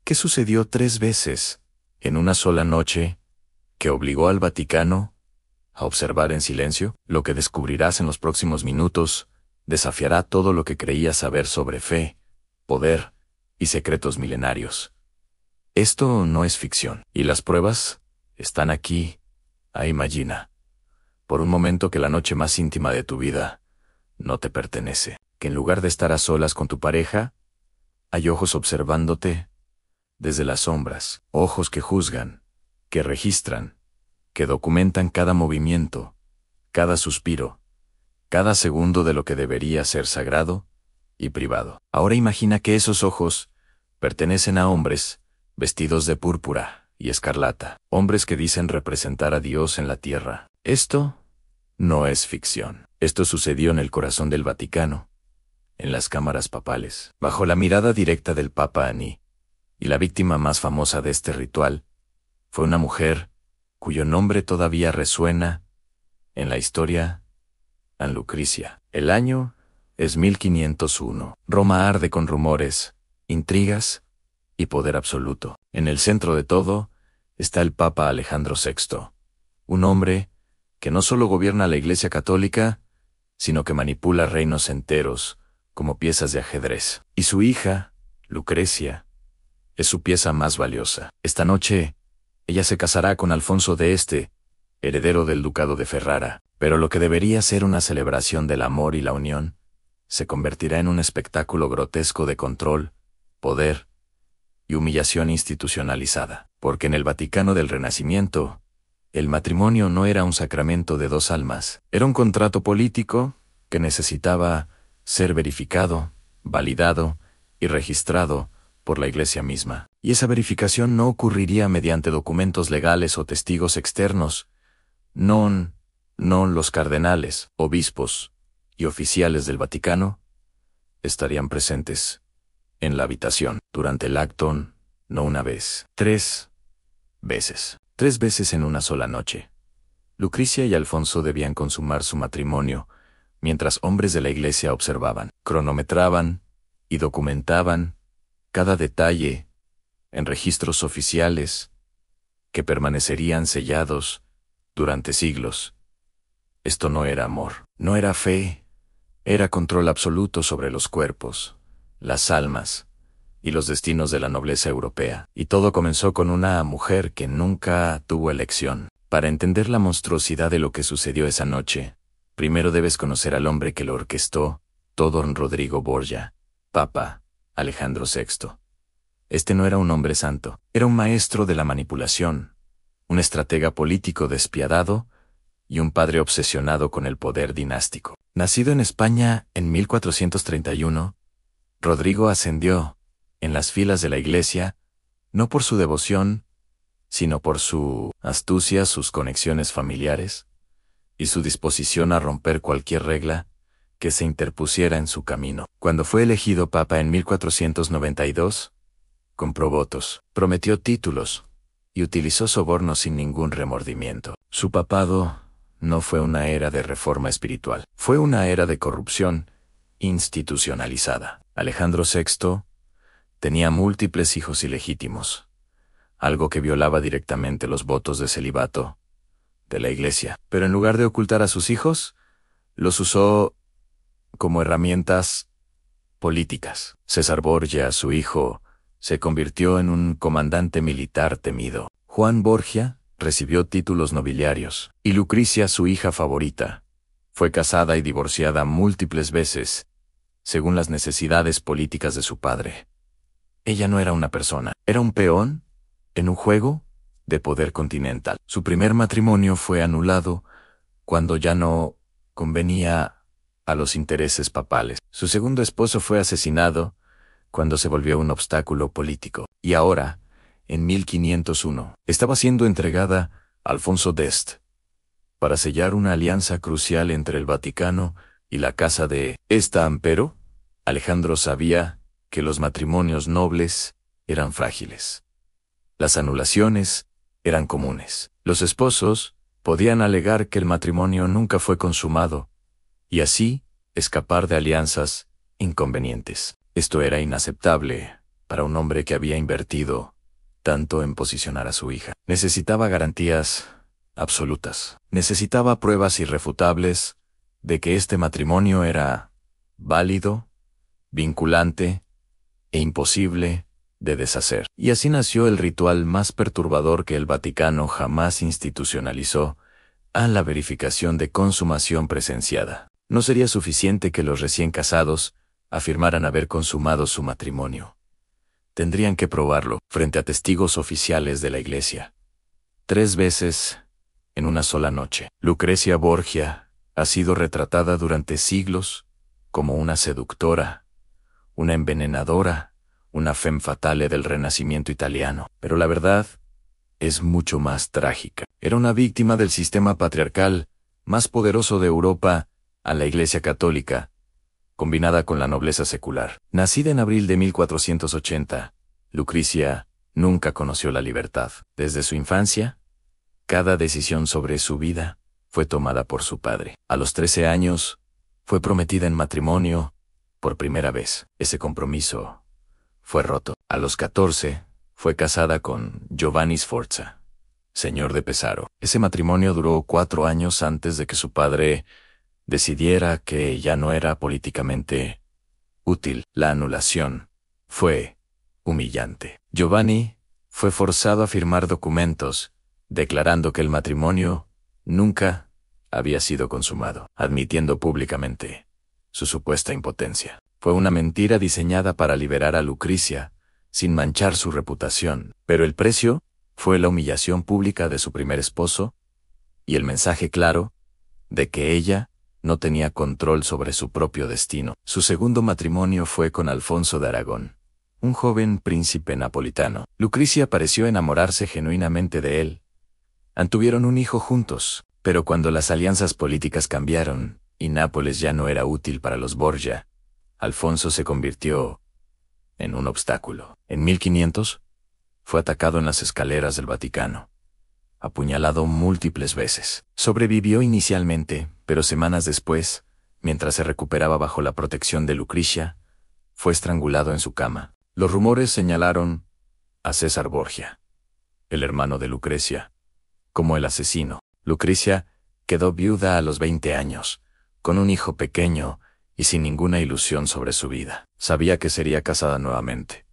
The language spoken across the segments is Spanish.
¿Qué sucedió 3 veces, en una sola noche, que obligó al Vaticano a observar en silencio? Lo que descubrirás en los próximos minutos desafiará todo lo que creías saber sobre fe, poder y secretos milenarios. Esto no es ficción, y las pruebas están aquí. Imagina, por un momento, que la noche más íntima de tu vida no te pertenece, que en lugar de estar a solas con tu pareja, hay ojos observándote desde las sombras, ojos que juzgan, que registran, que documentan cada movimiento, cada suspiro, cada segundo de lo que debería ser sagrado y privado. Ahora imagina que esos ojos pertenecen a hombres vestidos de púrpura y escarlata, hombres que dicen representar a Dios en la tierra. Esto no es ficción. Esto sucedió en el corazón del Vaticano, en las cámaras papales, bajo la mirada directa del Papa Aní. Y la víctima más famosa de este ritual fue una mujer cuyo nombre todavía resuena en la historia: San Lucrecia. El año es 1501. Roma arde con rumores, intrigas y poder absoluto. En el centro de todo está el Papa Alejandro VI, un hombre que no solo gobierna la Iglesia Católica, sino que manipula reinos enteros como piezas de ajedrez. Y su hija, Lucrecia, es su pieza más valiosa. Esta noche, ella se casará con Alfonso de Este, heredero del Ducado de Ferrara, pero lo que debería ser una celebración del amor y la unión, se convertirá en un espectáculo grotesco de control, poder y humillación institucionalizada. Porque en el Vaticano del Renacimiento, el matrimonio no era un sacramento de 2 almas, era un contrato político que necesitaba ser verificado, validado y registrado por la Iglesia misma. Y esa verificación no ocurriría mediante documentos legales o testigos externos. No los cardenales, obispos y oficiales del Vaticano estarían presentes en la habitación durante el acto, no una vez, 3 veces. 3 veces en una sola noche. Lucrecia y Alfonso debían consumar su matrimonio, mientras hombres de la Iglesia observaban, cronometraban y documentaban cada detalle en registros oficiales que permanecerían sellados durante siglos. Esto no era amor, no era fe, era control absoluto sobre los cuerpos, las almas y los destinos de la nobleza europea. Y todo comenzó con una mujer que nunca tuvo elección. Para entender la monstruosidad de lo que sucedió esa noche, primero debes conocer al hombre que lo orquestó todo: Rodrigo Borgia, Papa Alejandro VI. Este no era un hombre santo, era un maestro de la manipulación, un estratega político despiadado y un padre obsesionado con el poder dinástico. Nacido en España en 1431, Rodrigo ascendió en las filas de la Iglesia, no por su devoción, sino por su astucia, sus conexiones familiares y su disposición a romper cualquier regla que se interpusiera en su camino. Cuando fue elegido papa en 1492, compró votos, prometió títulos y utilizó sobornos sin ningún remordimiento. Su papado no fue una era de reforma espiritual, fue una era de corrupción institucionalizada. Alejandro VI tenía múltiples hijos ilegítimos, algo que violaba directamente los votos de celibato de la Iglesia. Pero en lugar de ocultar a sus hijos, los usó como herramientas políticas. César Borgia, su hijo, se convirtió en un comandante militar temido. Juan Borgia recibió títulos nobiliarios, y Lucrecia, su hija favorita, fue casada y divorciada múltiples veces, según las necesidades políticas de su padre. Ella no era una persona, era un peón en un juego de poder continental. Su primer matrimonio fue anulado cuando ya no convenía a los intereses papales. Su segundo esposo fue asesinado cuando se volvió un obstáculo político. Y ahora, en 1501, estaba siendo entregada a Alfonso d'Este para sellar una alianza crucial entre el Vaticano y la casa de Estampero. Alejandro sabía que los matrimonios nobles eran frágiles. Las anulaciones eran comunes. Los esposos podían alegar que el matrimonio nunca fue consumado y así escapar de alianzas inconvenientes. Esto era inaceptable para un hombre que había invertido tanto en posicionar a su hija. Necesitaba garantías absolutas. Necesitaba pruebas irrefutables de que este matrimonio era válido, vinculante e imposible de deshacer. Y así nació el ritual más perturbador que el Vaticano jamás institucionalizó, a la verificación de consumación presenciada. No sería suficiente que los recién casados afirmaran haber consumado su matrimonio. Tendrían que probarlo frente a testigos oficiales de la Iglesia. 3 veces en una sola noche. Lucrecia Borgia ha sido retratada durante siglos como una seductora, una envenenadora, una femme fatale del Renacimiento italiano. Pero la verdad es mucho más trágica. Era una víctima del sistema patriarcal más poderoso de Europa, a la Iglesia Católica, combinada con la nobleza secular. Nacida en abril de 1480, Lucrecia nunca conoció la libertad. Desde su infancia, cada decisión sobre su vida fue tomada por su padre. A los 13 años, fue prometida en matrimonio por primera vez. Ese compromiso fue roto. A los 14, fue casada con Giovanni Sforza, señor de Pesaro. Ese matrimonio duró 4 años antes de que su padre decidiera que ya no era políticamente útil. La anulación fue humillante. Giovanni fue forzado a firmar documentos declarando que el matrimonio nunca había sido consumado, admitiendo públicamente su supuesta impotencia. Fue una mentira diseñada para liberar a Lucrecia sin manchar su reputación, pero el precio fue la humillación pública de su primer esposo y el mensaje claro de que ella no tenía control sobre su propio destino. Su segundo matrimonio fue con Alfonso de Aragón, un joven príncipe napolitano. Lucrecia pareció enamorarse genuinamente de él. Tuvieron un hijo juntos, pero cuando las alianzas políticas cambiaron y Nápoles ya no era útil para los Borgia, Alfonso se convirtió en un obstáculo. En 1500, fue atacado en las escaleras del Vaticano, apuñalado múltiples veces. Sobrevivió inicialmente, pero semanas después, mientras se recuperaba bajo la protección de Lucrecia, fue estrangulado en su cama. Los rumores señalaron a César Borgia, el hermano de Lucrecia, como el asesino. Lucrecia quedó viuda a los 20 años, con un hijo pequeño y sin ninguna ilusión sobre su vida. Sabía que sería casada nuevamente.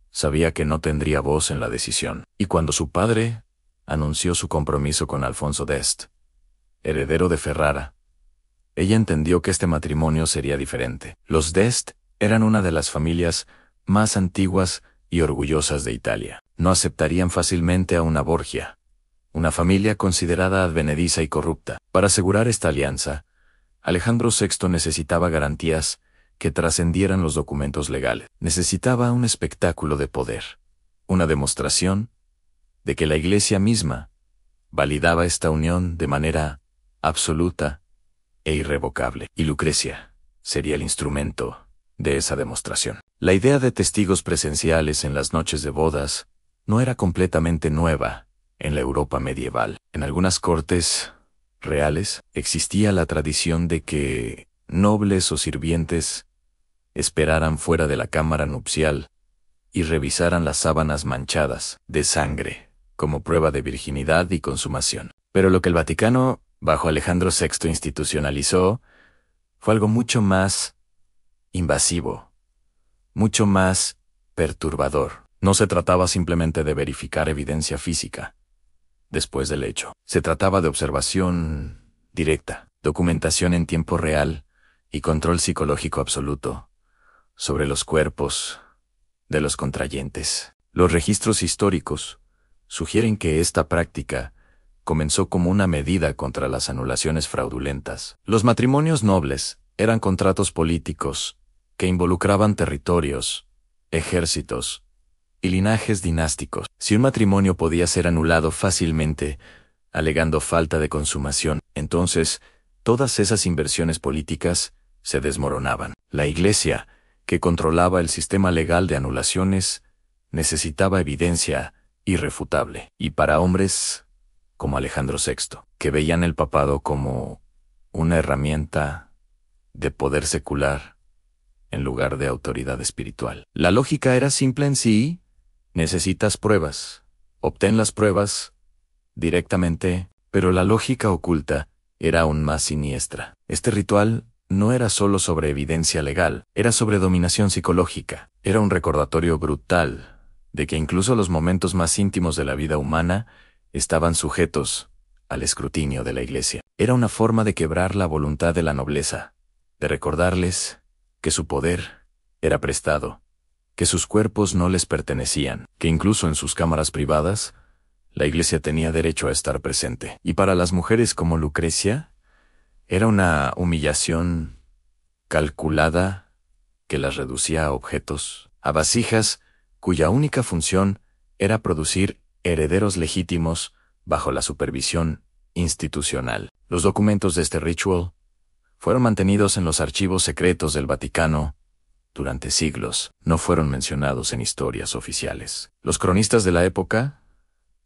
Sabía que no tendría voz en la decisión. Y cuando su padre anunció su compromiso con Alfonso d'Este, heredero de Ferrara, ella entendió que este matrimonio sería diferente. Los d'Este eran una de las familias más antiguas y orgullosas de Italia. No aceptarían fácilmente a una Borgia, una familia considerada advenediza y corrupta. Para asegurar esta alianza, Alejandro VI necesitaba garantías que trascendieran los documentos legales. Necesitaba un espectáculo de poder, una demostración de que la Iglesia misma validaba esta unión de manera absoluta e irrevocable. Y Lucrecia sería el instrumento de esa demostración. La idea de testigos presenciales en las noches de bodas no era completamente nueva en la Europa medieval. En algunas cortes reales existía la tradición de que nobles o sirvientes esperaran fuera de la cámara nupcial y revisaran las sábanas manchadas de sangre como prueba de virginidad y consumación. Pero lo que el Vaticano, bajo Alejandro VI, institucionalizó fue algo mucho más invasivo, mucho más perturbador. No se trataba simplemente de verificar evidencia física después del hecho. Se trataba de observación directa, documentación en tiempo real y control psicológico absoluto sobre los cuerpos de los contrayentes. Los registros históricos sugieren que esta práctica comenzó como una medida contra las anulaciones fraudulentas. Los matrimonios nobles eran contratos políticos que involucraban territorios, ejércitos y linajes dinásticos. Si un matrimonio podía ser anulado fácilmente, alegando falta de consumación, entonces todas esas inversiones políticas se desmoronaban. La Iglesia, que controlaba el sistema legal de anulaciones, necesitaba evidencia irrefutable. Y para hombres como Alejandro VI, que veían el papado como una herramienta de poder secular, en lugar de autoridad espiritual. La lógica era simple en sí: necesitas pruebas. Obtén las pruebas directamente, pero la lógica oculta era aún más siniestra. Este ritual no era solo sobre evidencia legal, era sobre dominación psicológica. Era un recordatorio brutal de que incluso los momentos más íntimos de la vida humana estaban sujetos al escrutinio de la Iglesia. Era una forma de quebrar la voluntad de la nobleza, de recordarles que su poder era prestado, que sus cuerpos no les pertenecían, que incluso en sus cámaras privadas, la Iglesia tenía derecho a estar presente. Y para las mujeres como Lucrecia, era una humillación calculada que las reducía a objetos, a vasijas cuya única función era producir herederos legítimos bajo la supervisión institucional. Los documentos de este ritual fueron mantenidos en los archivos secretos del Vaticano durante siglos. No fueron mencionados en historias oficiales. Los cronistas de la época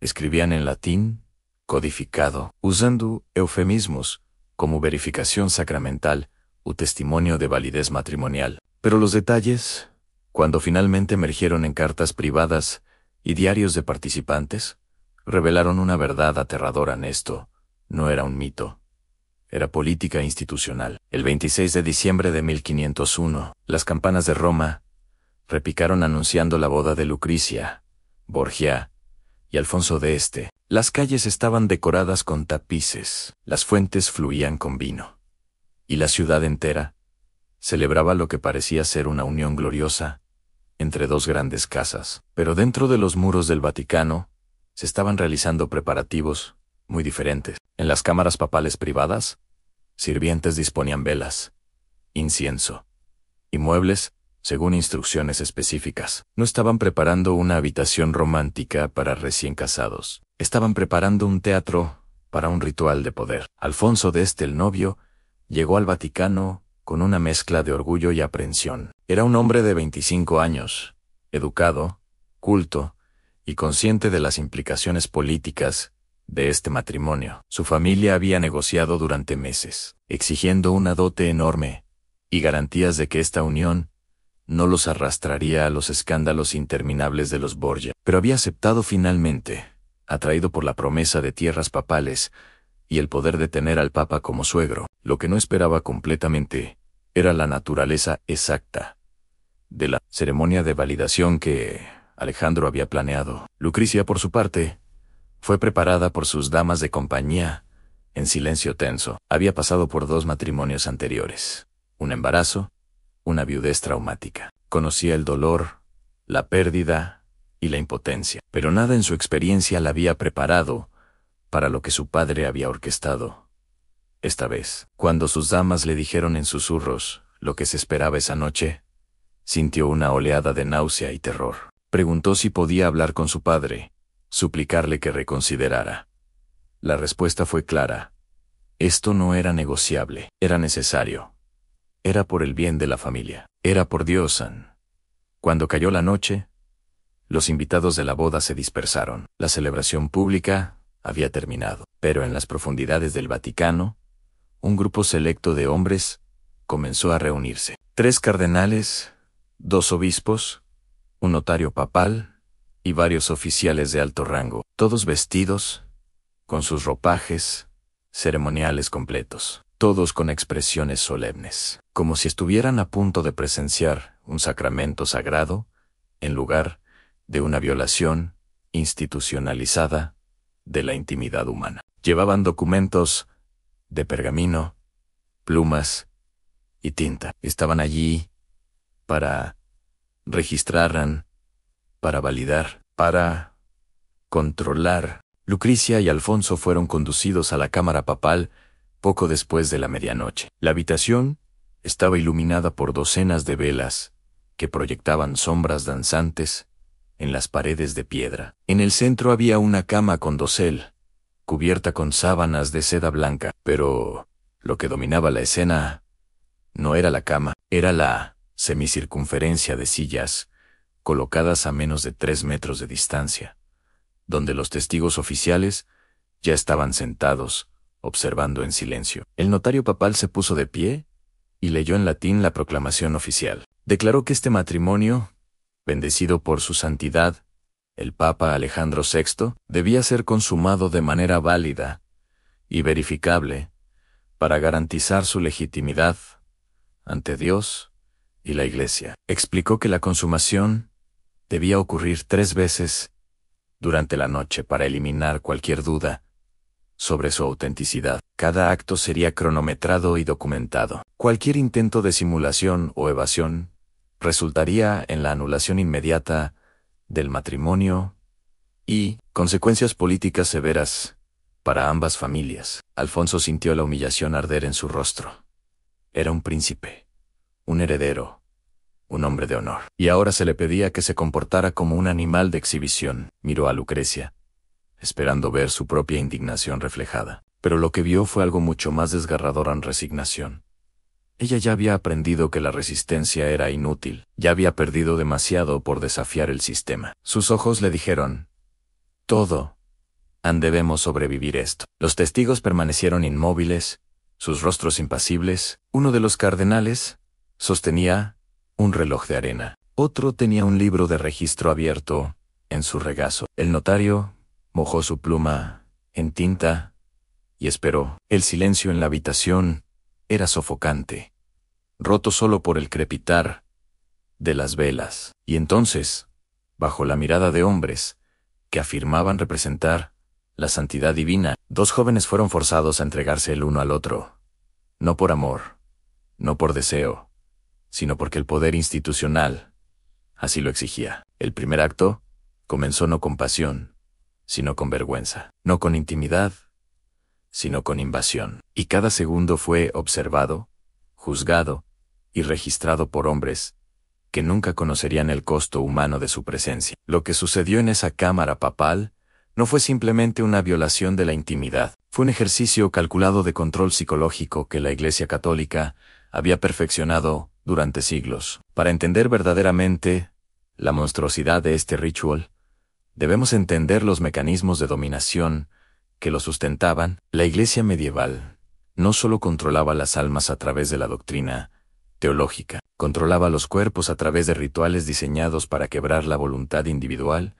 escribían en latín codificado, usando eufemismos como verificación sacramental u testimonio de validez matrimonial. Pero los detalles, cuando finalmente emergieron en cartas privadas y diarios de participantes, revelaron una verdad aterradora. Esto no era un mito, era política institucional. El 26 de diciembre de 1501, las campanas de Roma repicaron anunciando la boda de Lucrecia, Borgia y Alfonso de Este. Las calles estaban decoradas con tapices, las fuentes fluían con vino, y la ciudad entera celebraba lo que parecía ser una unión gloriosa entre dos grandes casas. Pero dentro de los muros del Vaticano se estaban realizando preparativos muy diferentes. En las cámaras papales privadas, sirvientes disponían velas, incienso y muebles según instrucciones específicas. No estaban preparando una habitación romántica para recién casados. Estaban preparando un teatro para un ritual de poder. Alfonso de Este, el novio, llegó al Vaticano con una mezcla de orgullo y aprensión. Era un hombre de 25 años, educado, culto y consciente de las implicaciones políticas de este matrimonio. Su familia había negociado durante meses, exigiendo una dote enorme y garantías de que esta unión no los arrastraría a los escándalos interminables de los Borgia. Pero había aceptado finalmente, atraído por la promesa de tierras papales y el poder de tener al Papa como suegro. Lo que no esperaba completamente era la naturaleza exacta de la ceremonia de validación que Alejandro había planeado. Lucrecia, por su parte, fue preparada por sus damas de compañía en silencio tenso. Había pasado por 2 matrimonios anteriores, un embarazo, una viudez traumática. Conocía el dolor, la pérdida y la impotencia, pero nada en su experiencia la había preparado para lo que su padre había orquestado. Esta vez, cuando sus damas le dijeron en susurros lo que se esperaba esa noche, sintió una oleada de náusea y terror. Preguntó si podía hablar con su padre, suplicarle que reconsiderara. La respuesta fue clara. Esto no era negociable, era necesario. Era por el bien de la familia, era por Dios. Cuando cayó la noche, los invitados de la boda se dispersaron. La celebración pública había terminado, pero en las profundidades del Vaticano, un grupo selecto de hombres comenzó a reunirse. 3 cardenales, 2 obispos, un notario papal y varios oficiales de alto rango, todos vestidos con sus ropajes ceremoniales completos, todos con expresiones solemnes, como si estuvieran a punto de presenciar un sacramento sagrado en lugar de una violación institucionalizada de la intimidad humana. Llevaban documentos de pergamino, plumas y tinta. Estaban allí para registrar, para validar, para controlar. Lucrecia y Alfonso fueron conducidos a la cámara papal poco después de la medianoche. La habitación estaba iluminada por docenas de velas que proyectaban sombras danzantes en las paredes de piedra. En el centro había una cama con dosel, cubierta con sábanas de seda blanca, pero lo que dominaba la escena no era la cama, era la semicircunferencia de sillas colocadas a menos de 3 metros de distancia, donde los testigos oficiales ya estaban sentados, observando en silencio. El notario papal se puso de pie y leyó en latín la proclamación oficial. Declaró que este matrimonio, bendecido por su santidad, el Papa Alejandro VI, debía ser consumado de manera válida y verificable para garantizar su legitimidad ante Dios y la Iglesia. Explicó que la consumación debía ocurrir 3 veces durante la noche para eliminar cualquier duda sobre su autenticidad. Cada acto sería cronometrado y documentado. Cualquier intento de simulación o evasión resultaría en la anulación inmediata del matrimonio y consecuencias políticas severas para ambas familias. Alfonso sintió la humillación arder en su rostro. Era un príncipe, un heredero, un hombre de honor. Y ahora se le pedía que se comportara como un animal de exhibición. Miró a Lucrecia, esperando ver su propia indignación reflejada. Pero lo que vio fue algo mucho más desgarrador en resignación. Ella ya había aprendido que la resistencia era inútil, ya había perdido demasiado por desafiar el sistema. Sus ojos le dijeron: todo, debemos sobrevivir esto. Los testigos permanecieron inmóviles, sus rostros impasibles. Uno de los cardenales sostenía un reloj de arena. Otro tenía un libro de registro abierto en su regazo. El notario mojó su pluma en tinta y esperó. El silencio en la habitación era sofocante, roto solo por el crepitar de las velas. Y entonces, bajo la mirada de hombres que afirmaban representar la santidad divina, 2 jóvenes fueron forzados a entregarse el uno al otro, no por amor, no por deseo, sino porque el poder institucional así lo exigía. El primer acto comenzó no con pasión, sino con vergüenza, no con intimidad, sino con invasión. Y cada segundo fue observado, juzgado y registrado por hombres que nunca conocerían el costo humano de su presencia. Lo que sucedió en esa cámara papal no fue simplemente una violación de la intimidad, fue un ejercicio calculado de control psicológico que la Iglesia Católica había perfeccionado durante siglos. Para entender verdaderamente la monstruosidad de este ritual, debemos entender los mecanismos de dominación que lo sustentaban. La Iglesia medieval no solo controlaba las almas a través de la doctrina teológica, controlaba los cuerpos a través de rituales diseñados para quebrar la voluntad individual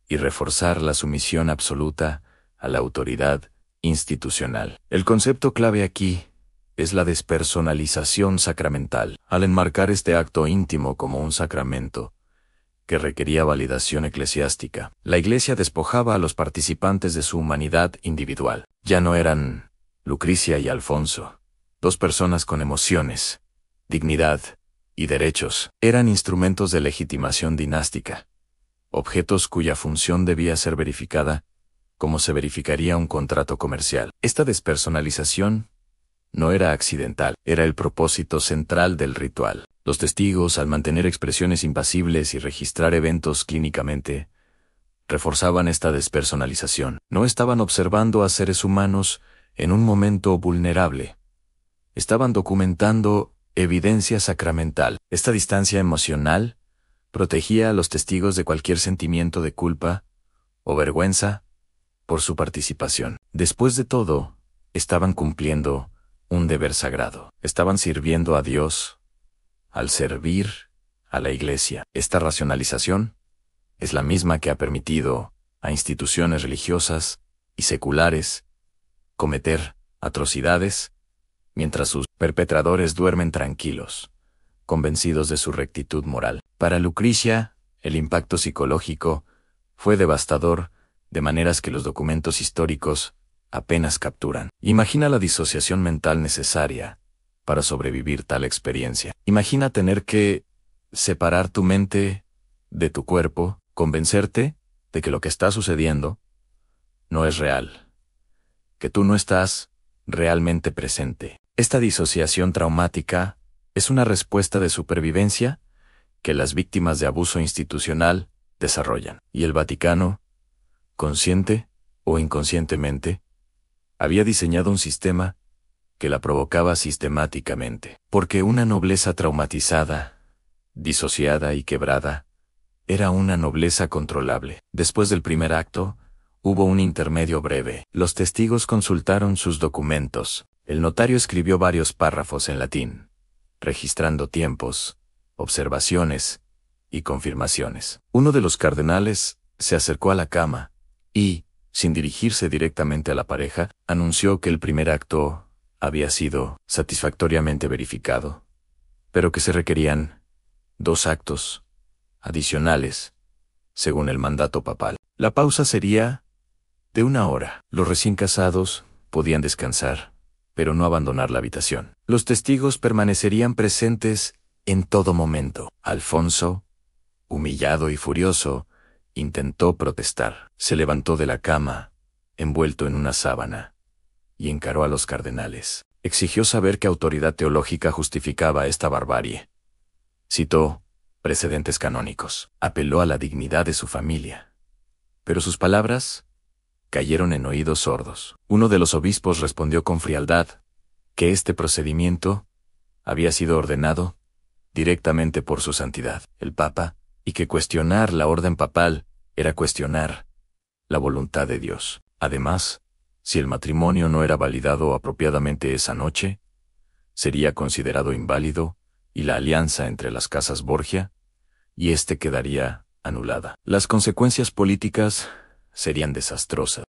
y reforzar la sumisión absoluta a la autoridad institucional. El concepto clave aquí es la despersonalización sacramental. Al enmarcar este acto íntimo como un sacramento que requería validación eclesiástica, la Iglesia despojaba a los participantes de su humanidad individual. Ya no eran Lucrecia y Alfonso, 2 personas con emociones, dignidad y derechos. Eran instrumentos de legitimación dinástica, objetos cuya función debía ser verificada como se verificaría un contrato comercial. Esta despersonalización no era accidental, era el propósito central del ritual. Los testigos, al mantener expresiones impasibles y registrar eventos clínicamente, reforzaban esta despersonalización. No estaban observando a seres humanos en un momento vulnerable. Estaban documentando evidencia sacramental. Esta distancia emocional protegía a los testigos de cualquier sentimiento de culpa o vergüenza por su participación. Después de todo, estaban cumpliendo un deber sagrado. Estaban sirviendo a Dios al servir a la Iglesia. Esta racionalización es la misma que ha permitido a instituciones religiosas y seculares cometer atrocidades mientras sus perpetradores duermen tranquilos, convencidos de su rectitud moral. Para Lucrecia, el impacto psicológico fue devastador, de maneras que los documentos históricos apenas capturan. Imagina la disociación mental necesaria para sobrevivir tal experiencia. Imagina tener que separar tu mente de tu cuerpo, convencerte de que lo que está sucediendo no es real, que tú no estás realmente presente. Esta disociación traumática es una respuesta de supervivencia que las víctimas de abuso institucional desarrollan. Y el Vaticano, consciente o inconscientemente, había diseñado un sistema que la provocaba sistemáticamente. Porque una nobleza traumatizada, disociada y quebrada, era una nobleza controlable. Después del primer acto, hubo un intermedio breve. Los testigos consultaron sus documentos. El notario escribió varios párrafos en latín, registrando tiempos, observaciones y confirmaciones. Uno de los cardenales se acercó a la cama y, sin dirigirse directamente a la pareja, anunció que el primer acto había sido satisfactoriamente verificado, pero que se requerían 2 actos adicionales, según el mandato papal. La pausa sería de 1 hora. Los recién casados podían descansar, pero no abandonar la habitación. Los testigos permanecerían presentes en todo momento. Alfonso, humillado y furioso, intentó protestar. Se levantó de la cama, envuelto en una sábana, y encaró a los cardenales. Exigió saber qué autoridad teológica justificaba esta barbarie. Citó precedentes canónicos. Apeló a la dignidad de su familia. Pero sus palabras cayeron en oídos sordos. Uno de los obispos respondió con frialdad que este procedimiento había sido ordenado directamente por su santidad, el Papa, y que cuestionar la orden papal era cuestionar la voluntad de Dios. Además, si el matrimonio no era validado apropiadamente esa noche, sería considerado inválido y la alianza entre las casas Borgia y quedaría anulada. Las consecuencias políticas serían desastrosas.